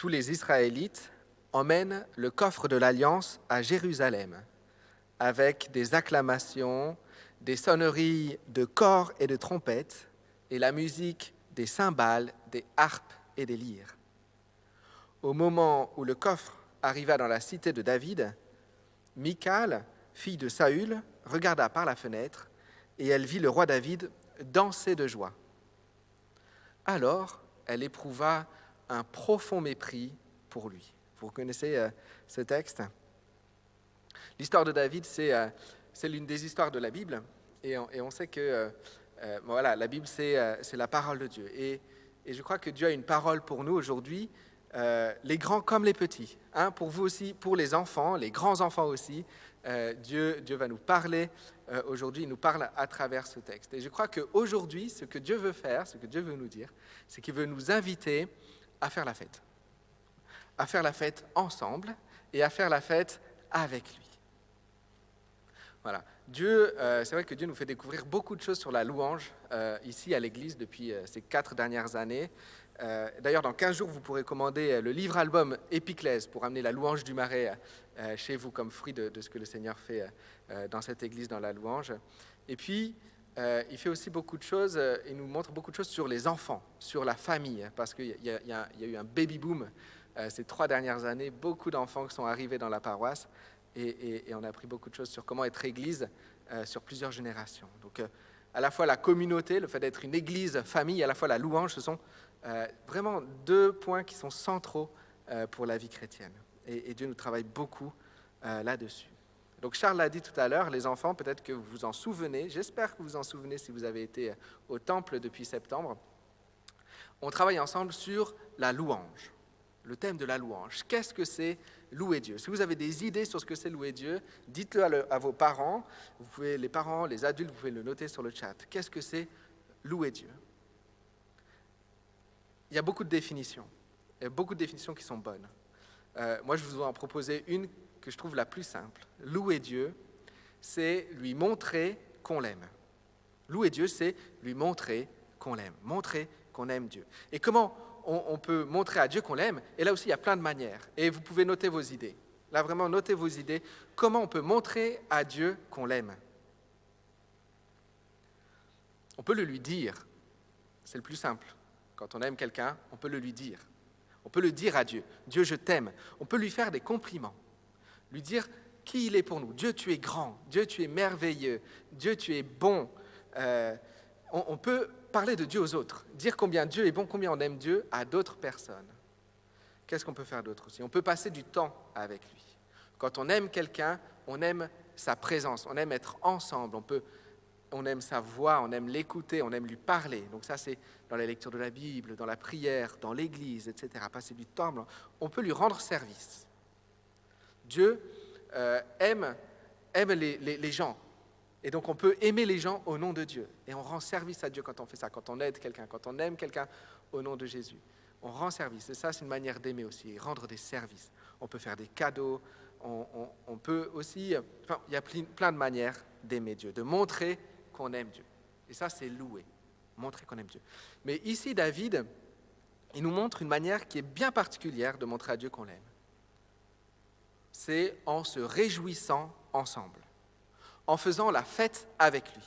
tous les Israélites emmènent le coffre de l'Alliance à Jérusalem, avec des acclamations, des sonneries de cors et de trompettes, et la musique des cymbales, des harpes et des lyres. Au moment où le coffre arriva dans la cité de David, Michal, fille de Saül, regarda par la fenêtre, et elle vit le roi David danser de joie. Alors, elle éprouva un profond mépris pour lui. Vous connaissez ce texte ? L'histoire de David, c'est l'une des histoires de la Bible, et on sait que voilà, la Bible, c'est la parole de Dieu. Et je crois que Dieu a une parole pour nous aujourd'hui, les grands comme les petits. Hein, pour vous aussi, pour les enfants, les grands-enfants aussi, Dieu va nous parler aujourd'hui, il nous parle à travers ce texte. Et je crois qu'aujourd'hui, ce que Dieu veut faire, ce que Dieu veut nous dire, c'est qu'il veut nous inviter à faire la fête ensemble et à faire la fête avec lui. Voilà. Dieu, c'est vrai que Dieu nous fait découvrir beaucoup de choses sur la louange ici à l'Église depuis ces 4 dernières années. D'ailleurs, dans 15 jours, vous pourrez commander le livre-album Épiclèse pour amener la louange du Marais chez vous comme fruit de ce que le Seigneur fait dans cette Église, dans la louange. Et puis, il fait aussi beaucoup de choses, il nous montre beaucoup de choses sur les enfants, sur la famille, parce qu'il y a eu un baby-boom ces 3 dernières années, beaucoup d'enfants qui sont arrivés dans la paroisse, et on a appris beaucoup de choses sur comment être Église sur plusieurs générations. Donc, à la fois la communauté, le fait d'être une Église famille, à la fois la louange, ce sont vraiment 2 points qui sont centraux pour la vie chrétienne. Et Dieu nous travaille beaucoup là-dessus. Donc Charles l'a dit tout à l'heure, les enfants, peut-être que vous vous en souvenez, j'espère que vous vous en souvenez si vous avez été au temple depuis septembre. On travaille ensemble sur la louange, le thème de la louange. Qu'est-ce que c'est louer Dieu ? Si vous avez des idées sur ce que c'est louer Dieu, dites-le à vos parents. Vous pouvez, les parents, les adultes, vous pouvez le noter sur le chat. Qu'est-ce que c'est louer Dieu ? Il y a beaucoup de définitions. Il y a beaucoup de définitions qui sont bonnes. Moi, je vous en proposer une que je trouve la plus simple. Louer Dieu, c'est lui montrer qu'on l'aime. Louer Dieu, c'est lui montrer qu'on l'aime, montrer qu'on aime Dieu. Et comment on peut montrer à Dieu qu'on l'aime ? Et là aussi, il y a plein de manières. Et vous pouvez noter vos idées. Là, vraiment, notez vos idées. Comment on peut montrer à Dieu qu'on l'aime ? On peut le lui dire. C'est le plus simple. Quand on aime quelqu'un, on peut le lui dire. On peut le dire à Dieu. Dieu, je t'aime. On peut lui faire des compliments. Lui dire qui il est pour nous. Dieu, tu es grand. Dieu, tu es merveilleux. Dieu, tu es bon. On peut parler de Dieu aux autres. Dire combien Dieu est bon, combien on aime Dieu à d'autres personnes. Qu'est-ce qu'on peut faire d'autre aussi ? On peut passer du temps avec lui. Quand on aime quelqu'un, on aime sa présence. On aime être ensemble. On aime sa voix, on aime l'écouter, on aime lui parler. Donc ça, c'est dans la lecture de la Bible, dans la prière, dans l'église, etc. Passer du temps, on peut lui rendre service. Dieu aime les gens. Et donc on peut aimer les gens au nom de Dieu. Et on rend service à Dieu quand on fait ça, quand on aide quelqu'un, quand on aime quelqu'un au nom de Jésus. On rend service. Et ça, c'est une manière d'aimer aussi, rendre des services. On peut faire des cadeaux. On peut aussi... Enfin, il y a plein de manières d'aimer Dieu, de montrer qu'on aime Dieu. Et ça, c'est louer, montrer qu'on aime Dieu. Mais ici, David, il nous montre une manière qui est bien particulière de montrer à Dieu qu'on l'aime. C'est en se réjouissant ensemble, en faisant la fête avec lui.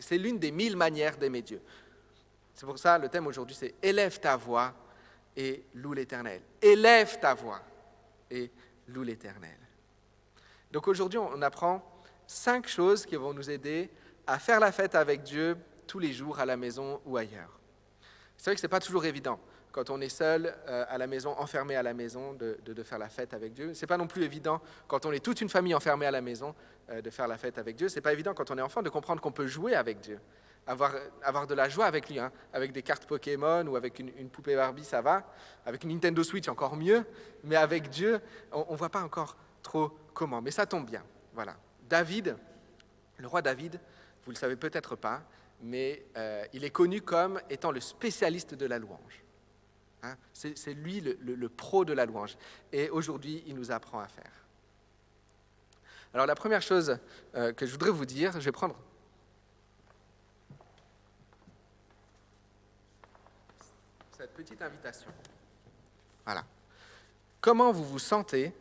C'est l'une des 1000 manières d'aimer Dieu. C'est pour ça, le thème aujourd'hui, c'est « Élève ta voix et loue l'Éternel ». Élève ta voix et loue l'Éternel. Donc aujourd'hui, on apprend 5 choses qui vont nous aider à faire la fête avec Dieu tous les jours à la maison ou ailleurs. C'est vrai que ce n'est pas toujours évident quand on est seul à la maison, enfermé à la maison, de faire la fête avec Dieu. Ce n'est pas non plus évident quand on est toute une famille enfermée à la maison de faire la fête avec Dieu. Ce n'est pas évident quand on est enfant de comprendre qu'on peut jouer avec Dieu, avoir de la joie avec lui, hein. Avec des cartes Pokémon ou avec une poupée Barbie, ça va. Avec une Nintendo Switch, encore mieux. Mais avec Dieu, on ne voit pas encore trop comment. Mais ça tombe bien, voilà. David, le roi David, vous ne le savez peut-être pas, mais il est connu comme étant le spécialiste de la louange. Hein, c'est lui le pro de la louange. Et aujourd'hui, il nous apprend à faire. Alors la première chose que je voudrais vous dire, je vais prendre... cette petite invitation. Voilà. Comment vous vous sentez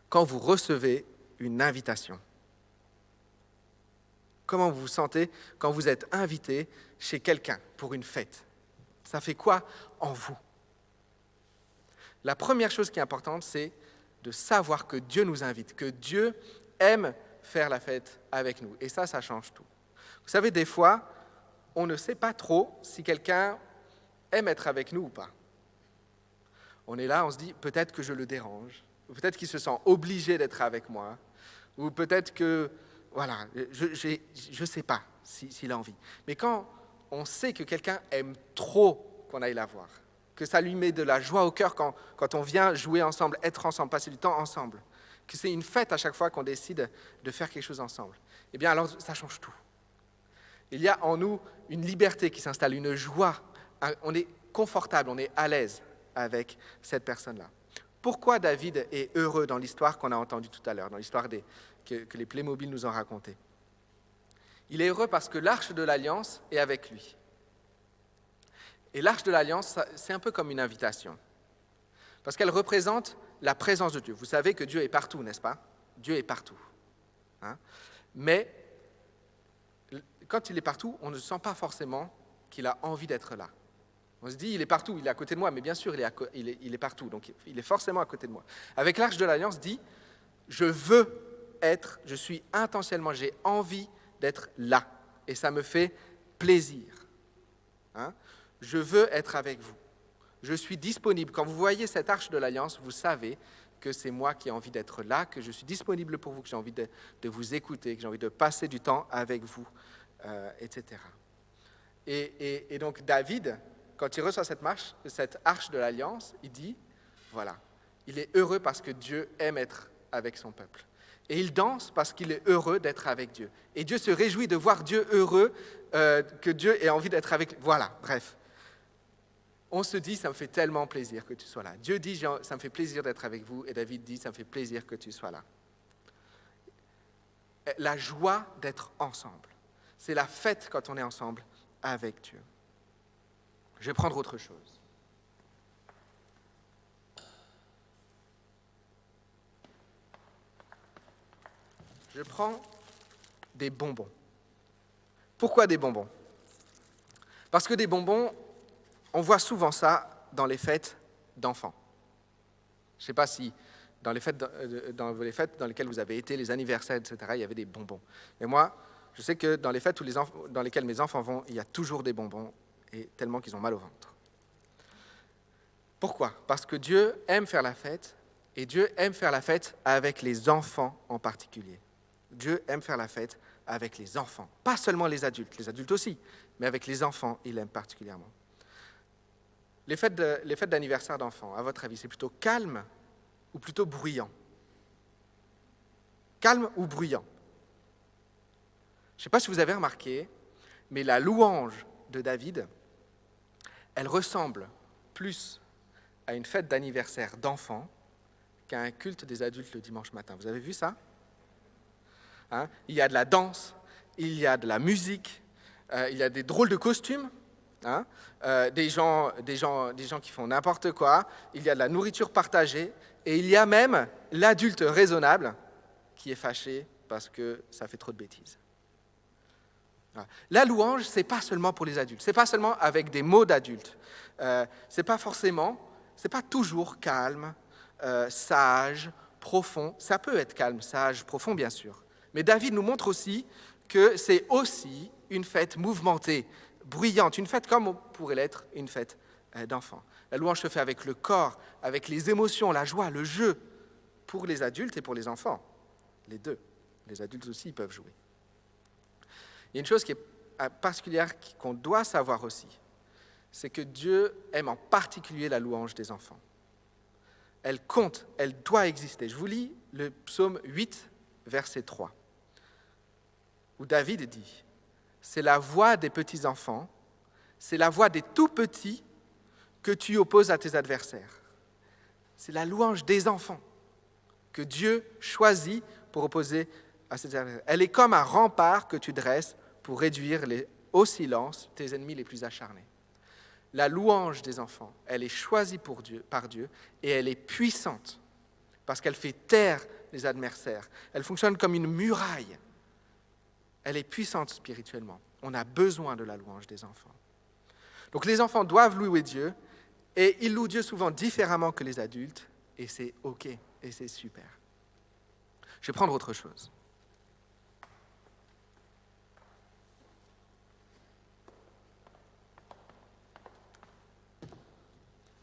quand vous recevez une invitation? Comment vous vous sentez quand vous êtes invité chez quelqu'un pour une fête? Ça fait quoi en vous? La première chose qui est importante, c'est de savoir que Dieu nous invite, que Dieu aime faire la fête avec nous. Et ça change tout. Vous savez, des fois, on ne sait pas trop si quelqu'un aime être avec nous ou pas. On est là, on se dit, peut-être que je le dérange, ou peut-être qu'il se sent obligé d'être avec moi, ou peut-être que, voilà, je ne sais pas s'il a envie. Mais quand on sait que quelqu'un aime trop qu'on aille la voir, que ça lui met de la joie au cœur quand on vient jouer ensemble, être ensemble, passer du temps ensemble, que c'est une fête à chaque fois qu'on décide de faire quelque chose ensemble, eh bien alors ça change tout. Il y a en nous une liberté qui s'installe, une joie, on est confortable, on est à l'aise avec cette personne-là. Pourquoi David est heureux dans l'histoire qu'on a entendue tout à l'heure, dans l'histoire que les Playmobil nous ont racontée? Il est heureux parce que l'arche de l'Alliance est avec lui. Et l'arche de l'Alliance, c'est un peu comme une invitation, parce qu'elle représente la présence de Dieu. Vous savez que Dieu est partout, n'est-ce pas? Dieu est partout. Mais quand il est partout, on ne sent pas forcément qu'il a envie d'être là. On se dit, il est partout, il est à côté de moi, mais bien sûr, il est partout, donc il est forcément à côté de moi. Avec l'Arche de l'Alliance, dit, je suis intentionnellement, j'ai envie d'être là, et ça me fait plaisir. Je veux être avec vous. Je suis disponible. Quand vous voyez cette Arche de l'Alliance, vous savez que c'est moi qui ai envie d'être là, que je suis disponible pour vous, que j'ai envie de vous écouter, que j'ai envie de passer du temps avec vous, etc. Et donc David, quand il reçoit cette arche de l'Alliance, il dit, voilà, il est heureux parce que Dieu aime être avec son peuple. Et il danse parce qu'il est heureux d'être avec Dieu. Et Dieu se réjouit de voir Dieu heureux, que Dieu ait envie d'être avec lui. Voilà, bref. On se dit, ça me fait tellement plaisir que tu sois là. Dieu dit, ça me fait plaisir d'être avec vous. Et David dit, ça me fait plaisir que tu sois là. La joie d'être ensemble. C'est la fête quand on est ensemble avec Dieu. Je vais prendre autre chose. Je prends des bonbons. Pourquoi des bonbons? Parce que des bonbons, on voit souvent ça dans les fêtes d'enfants. Je ne sais pas si dans les fêtes dans lesquelles vous avez été, les anniversaires, etc., il y avait des bonbons. Mais moi, je sais que dans les fêtes dans lesquelles mes enfants vont, il y a toujours des bonbons, et tellement qu'ils ont mal au ventre. Pourquoi? Parce que Dieu aime faire la fête, et Dieu aime faire la fête avec les enfants en particulier. Dieu aime faire la fête avec les enfants, pas seulement les adultes aussi, mais avec les enfants, il aime particulièrement. Les fêtes d'anniversaire d'enfants, à votre avis, c'est plutôt calme ou plutôt bruyant? Calme ou bruyant? Je ne sais pas si vous avez remarqué, mais la louange de David, elle ressemble plus à une fête d'anniversaire d'enfants qu'à un culte des adultes le dimanche matin. Vous avez vu ça? Il y a de la danse, il y a de la musique, il y a des drôles de costumes, des gens qui font n'importe quoi, il y a de la nourriture partagée, et il y a même l'adulte raisonnable qui est fâché parce que ça fait trop de bêtises. La louange, ce n'est pas seulement pour les adultes, ce n'est pas seulement avec des mots d'adultes, ce n'est pas toujours calme, sage, profond. Ça peut être calme, sage, profond, bien sûr. Mais David nous montre aussi que c'est aussi une fête mouvementée, bruyante, une fête comme pourrait l'être une fête d'enfants. La louange se fait avec le corps, avec les émotions, la joie, le jeu, pour les adultes et pour les enfants. Les deux. Les adultes aussi peuvent jouer. Il y a une chose qui est particulière qu'on doit savoir aussi, c'est que Dieu aime en particulier la louange des enfants. Elle compte, elle doit exister. Je vous lis le psaume 8, verset 3, où David dit « C'est la voix des petits-enfants, c'est la voix des tout-petits que tu opposes à tes adversaires. » C'est la louange des enfants que Dieu choisit pour opposer à ses adversaires. Elle est comme un rempart que tu dresses pour réduire au silence tes ennemis les plus acharnés. La louange des enfants, elle est choisie par Dieu et elle est puissante parce qu'elle fait taire les adversaires. Elle fonctionne comme une muraille. Elle est puissante spirituellement. On a besoin de la louange des enfants. Donc les enfants doivent louer Dieu et ils louent Dieu souvent différemment que les adultes et c'est OK et c'est super. Je vais prendre autre chose.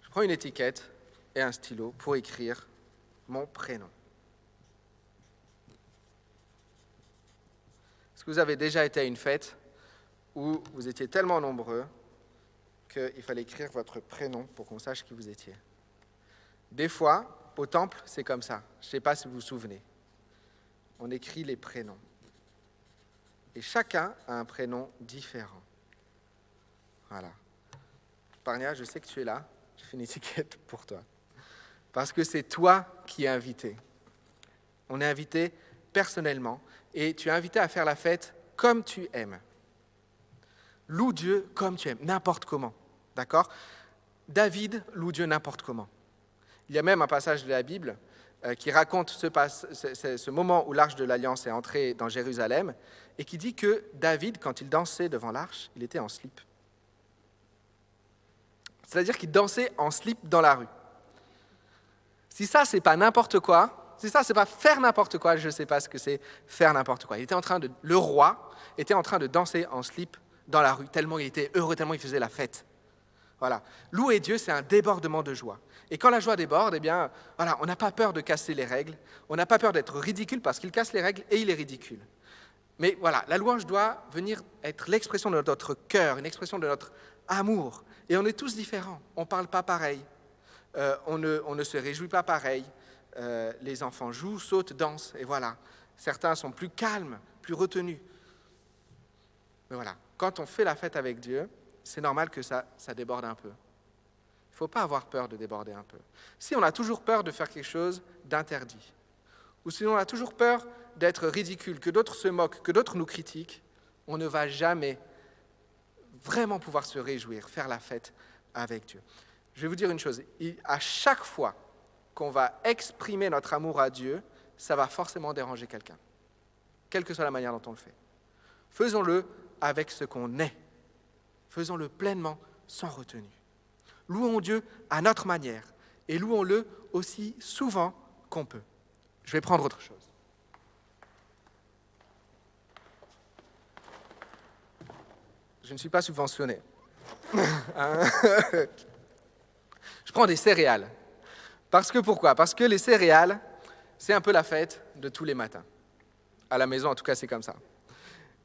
Je prends une étiquette et un stylo pour écrire mon prénom. Est-ce que vous avez déjà été à une fête où vous étiez tellement nombreux qu'il fallait écrire votre prénom pour qu'on sache qui vous étiez? Des fois, au temple, c'est comme ça. Je ne sais pas si vous vous souvenez. On écrit les prénoms. Et chacun a un prénom différent. Voilà. Parnia, je sais que tu es là. Je fais une étiquette pour toi. Parce que c'est toi qui es invité. On est invité personnellement et tu es invité à faire la fête comme tu aimes. Loue Dieu comme tu aimes, n'importe comment. D'accord? David loue Dieu n'importe comment. Il y a même un passage de la Bible qui raconte ce moment où l'Arche de l'Alliance est entrée dans Jérusalem et qui dit que David, quand il dansait devant l'Arche, il était en slip. C'est-à-dire qu'il dansait en slip dans la rue. Si ça, c'est pas n'importe quoi, si ça, c'est pas faire n'importe quoi, je ne sais pas ce que c'est faire n'importe quoi. Le roi était en train de danser en slip dans la rue, tellement il était heureux, tellement il faisait la fête. Voilà. Louer Dieu, c'est un débordement de joie. Et quand la joie déborde, eh bien, voilà, on n'a pas peur de casser les règles, on n'a pas peur d'être ridicule parce qu'il casse les règles et il est ridicule. Mais voilà, la louange doit venir être l'expression de notre cœur, une expression de notre amour. Et on est tous différents, on ne parle pas pareil, on ne se réjouit pas pareil, les enfants jouent, sautent, dansent, et voilà. Certains sont plus calmes, plus retenus. Mais voilà, quand on fait la fête avec Dieu, c'est normal que ça déborde un peu. Il ne faut pas avoir peur de déborder un peu. Si on a toujours peur de faire quelque chose d'interdit, ou si on a toujours peur d'être ridicule, que d'autres se moquent, que d'autres nous critiquent, on ne va jamais vraiment pouvoir se réjouir, faire la fête avec Dieu. Je vais vous dire une chose, à chaque fois qu'on va exprimer notre amour à Dieu, ça va forcément déranger quelqu'un, quelle que soit la manière dont on le fait. Faisons-le avec ce qu'on est. Faisons-le pleinement, sans retenue. Louons Dieu à notre manière et louons-le aussi souvent qu'on peut. Je vais prendre autre chose. Je ne suis pas subventionné. Je prends des céréales. Pourquoi? Parce que les céréales, c'est un peu la fête de tous les matins. À la maison, en tout cas, c'est comme ça.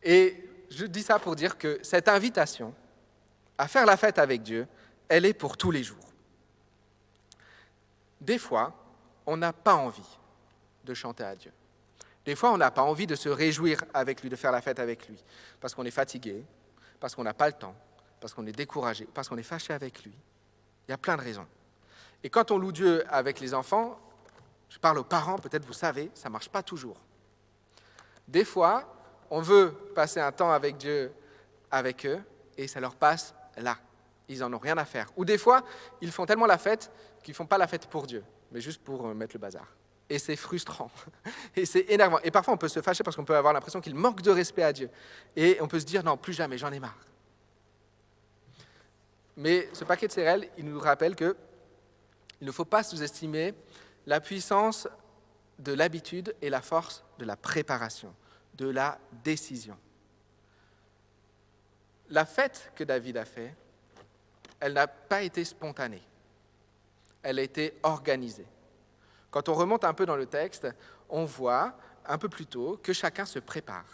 Et je dis ça pour dire que cette invitation à faire la fête avec Dieu, elle est pour tous les jours. Des fois, on n'a pas envie de chanter à Dieu. Des fois, on n'a pas envie de se réjouir avec lui, de faire la fête avec lui, parce qu'on est fatigué, parce qu'on n'a pas le temps, parce qu'on est découragé, parce qu'on est fâché avec lui. Il y a plein de raisons. Et quand on loue Dieu avec les enfants, je parle aux parents, peut-être vous savez, ça ne marche pas toujours. Des fois, on veut passer un temps avec Dieu, avec eux, et ça leur passe là. Ils n'en ont rien à faire. Ou des fois, ils font tellement la fête qu'ils ne font pas la fête pour Dieu, mais juste pour mettre le bazar. Et c'est frustrant. Et c'est énervant. Et parfois, on peut se fâcher parce qu'on peut avoir l'impression qu'il manque de respect à Dieu. Et on peut se dire, non, plus jamais, j'en ai marre. Mais ce paquet de céréales, il nous rappelle qu'il ne faut pas sous-estimer la puissance de l'habitude et la force de la préparation, de la décision. La fête que David a faite, elle n'a pas été spontanée. Elle a été organisée. Quand on remonte un peu dans le texte, on voit un peu plus tôt que chacun se prépare.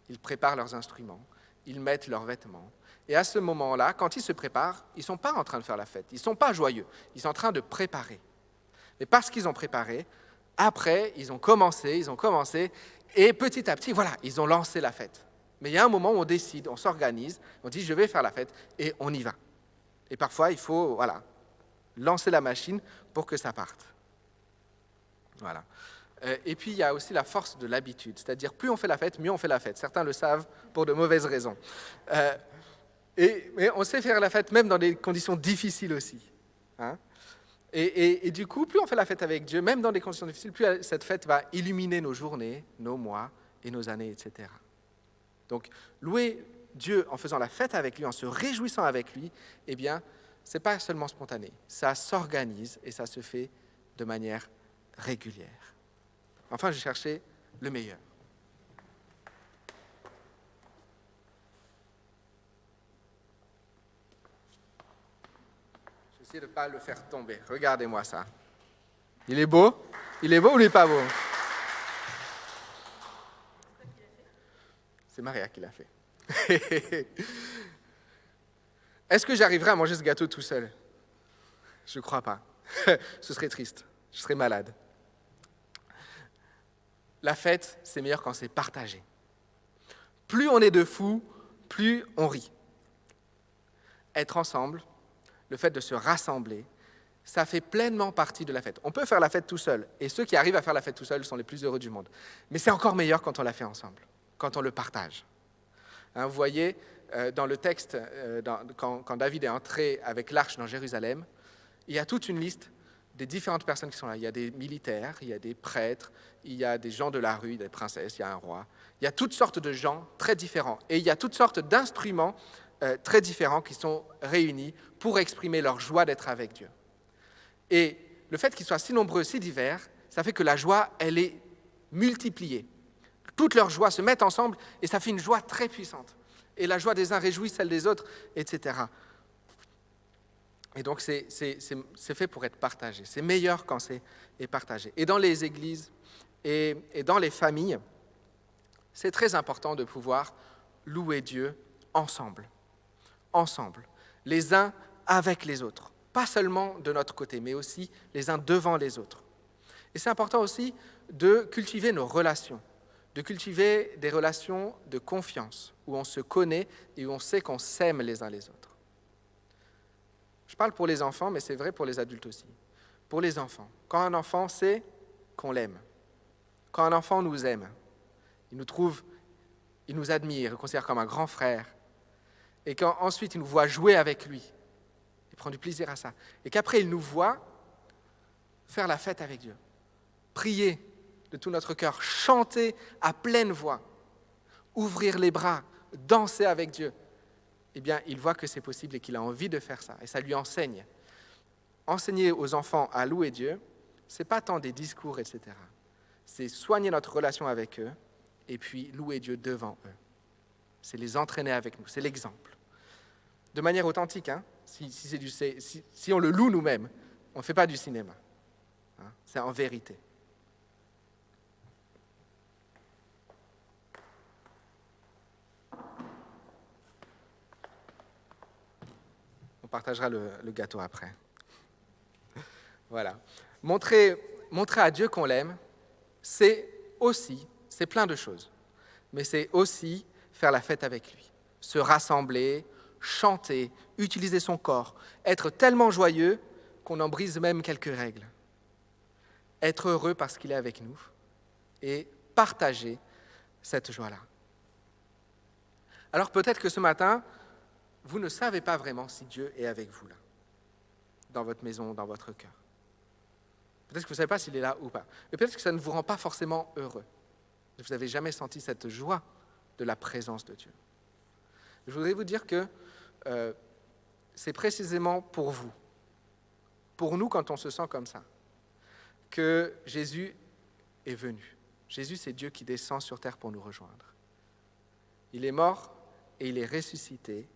Ils préparent leurs instruments, ils mettent leurs vêtements. Et à ce moment-là, quand ils se préparent, ils ne sont pas en train de faire la fête, ils ne sont pas joyeux, ils sont en train de préparer. Mais parce qu'ils ont préparé, après, ils ont commencé, et petit à petit, voilà, ils ont lancé la fête. Mais il y a un moment où on décide, on s'organise, on dit « je vais faire la fête » et on y va. Et parfois, il faut lancer la machine pour que ça parte. Voilà. Et puis, il y a aussi la force de l'habitude. C'est-à-dire, plus on fait la fête, mieux on fait la fête. Certains le savent pour de mauvaises raisons. Mais on sait faire la fête même dans des conditions difficiles aussi. Hein. Et du coup, plus on fait la fête avec Dieu, même dans des conditions difficiles, plus cette fête va illuminer nos journées, nos mois et nos années, etc. Donc, louer Dieu en faisant la fête avec lui, en se réjouissant avec lui, eh bien, ce n'est pas seulement spontané. Ça s'organise et ça se fait de manière régulière. Enfin, j'ai cherché le meilleur. J'essaie de ne pas le faire tomber. Regardez-moi ça. Il est beau? Il est beau ou il n'est pas beau? C'est Maria qui l'a fait. Est-ce que j'arriverai à manger ce gâteau tout seul? Je ne crois pas. Ce serait triste. Je serais malade. La fête, c'est meilleur quand c'est partagé. Plus on est de fous, plus on rit. Être ensemble, le fait de se rassembler, ça fait pleinement partie de la fête. On peut faire la fête tout seul, et ceux qui arrivent à faire la fête tout seul sont les plus heureux du monde. Mais c'est encore meilleur quand on la fait ensemble, quand on le partage. Hein, vous voyez, dans le texte, quand David est entré avec l'arche dans Jérusalem, il y a toute une liste des différentes personnes qui sont là. Il y a des militaires, il y a des prêtres, il y a des gens de la rue, des princesses, il y a un roi. Il y a toutes sortes de gens très différents. Et il y a toutes sortes d'instruments très différents qui sont réunis pour exprimer leur joie d'être avec Dieu. Et le fait qu'ils soient si nombreux, si divers, ça fait que la joie, elle est multipliée. Toutes leurs joies se mettent ensemble et ça fait une joie très puissante. Et la joie des uns réjouit celle des autres, etc. Et donc, c'est fait pour être partagé. C'est meilleur quand c'est partagé. Et dans les églises et dans les familles, c'est très important de pouvoir louer Dieu ensemble. Ensemble. Les uns avec les autres. Pas seulement de notre côté, mais aussi les uns devant les autres. Et c'est important aussi de cultiver nos relations. De cultiver des relations de confiance, où on se connaît et où on sait qu'on s'aime les uns les autres. Je parle pour les enfants, mais c'est vrai pour les adultes aussi. Pour les enfants, quand un enfant sait qu'on l'aime, quand un enfant nous aime, il nous trouve, il nous admire, il nous considère comme un grand frère, et quand ensuite il nous voit jouer avec lui, il prend du plaisir à ça, et qu'après il nous voit faire la fête avec Dieu, prier de tout notre cœur, chanter à pleine voix, ouvrir les bras, danser avec Dieu, eh bien, il voit que c'est possible et qu'il a envie de faire ça. Et ça lui enseigne. Enseigner aux enfants à louer Dieu, ce n'est pas tant des discours, etc. C'est soigner notre relation avec eux et puis louer Dieu devant eux. C'est les entraîner avec nous, c'est l'exemple. De manière authentique, hein, si on le loue nous-mêmes, on ne fait pas du cinéma. Hein, c'est en vérité. On partagera le gâteau après. Voilà. Montrer à Dieu qu'on l'aime, c'est plein de choses, mais c'est aussi faire la fête avec lui, se rassembler, chanter, utiliser son corps, être tellement joyeux qu'on en brise même quelques règles, être heureux parce qu'il est avec nous et partager cette joie-là. Alors peut-être que ce matin, vous ne savez pas vraiment si Dieu est avec vous là, dans votre maison, dans votre cœur. Peut-être que vous ne savez pas s'il est là ou pas. Et peut-être que ça ne vous rend pas forcément heureux. Vous n'avez jamais senti cette joie de la présence de Dieu. Je voudrais vous dire que c'est précisément pour vous, pour nous quand on se sent comme ça, que Jésus est venu. Jésus, c'est Dieu qui descend sur terre pour nous rejoindre. Il est mort et il est ressuscité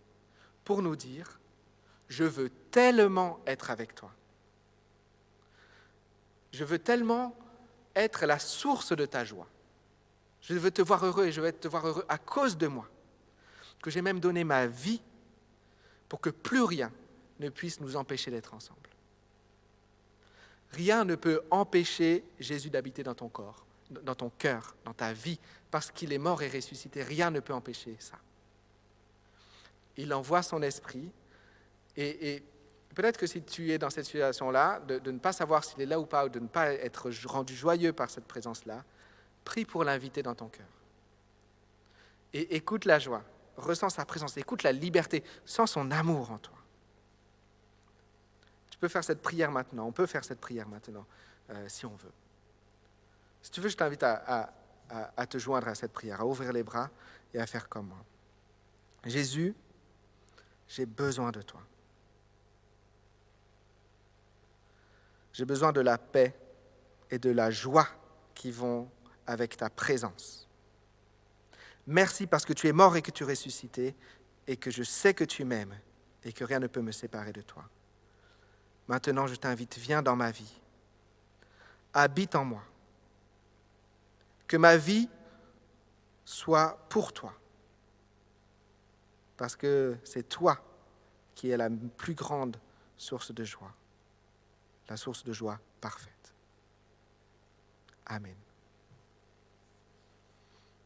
pour nous dire « Je veux tellement être avec toi. Je veux tellement être la source de ta joie. Je veux te voir heureux et je veux te voir heureux à cause de moi. Que j'ai même donné ma vie pour que plus rien ne puisse nous empêcher d'être ensemble. Rien ne peut empêcher Jésus d'habiter dans ton corps, dans ton cœur, dans ta vie, parce qu'il est mort et ressuscité. Rien ne peut empêcher ça. Il envoie son esprit et peut-être que si tu es dans cette situation-là, de ne pas savoir s'il est là ou pas, ou de ne pas être rendu joyeux par cette présence-là, prie pour l'inviter dans ton cœur. Et écoute la joie, ressens sa présence, écoute la liberté, sens son amour en toi. Tu peux faire cette prière maintenant, on peut faire cette prière maintenant, si on veut. Si tu veux, je t'invite à te joindre à cette prière, à ouvrir les bras et à faire comme moi. Jésus, j'ai besoin de toi. J'ai besoin de la paix et de la joie qui vont avec ta présence. Merci parce que tu es mort et que tu es ressuscité et que je sais que tu m'aimes et que rien ne peut me séparer de toi. Maintenant, je t'invite, viens dans ma vie. Habite en moi. Que ma vie soit pour toi. Parce que c'est toi qui es la plus grande source de joie. La source de joie parfaite. Amen.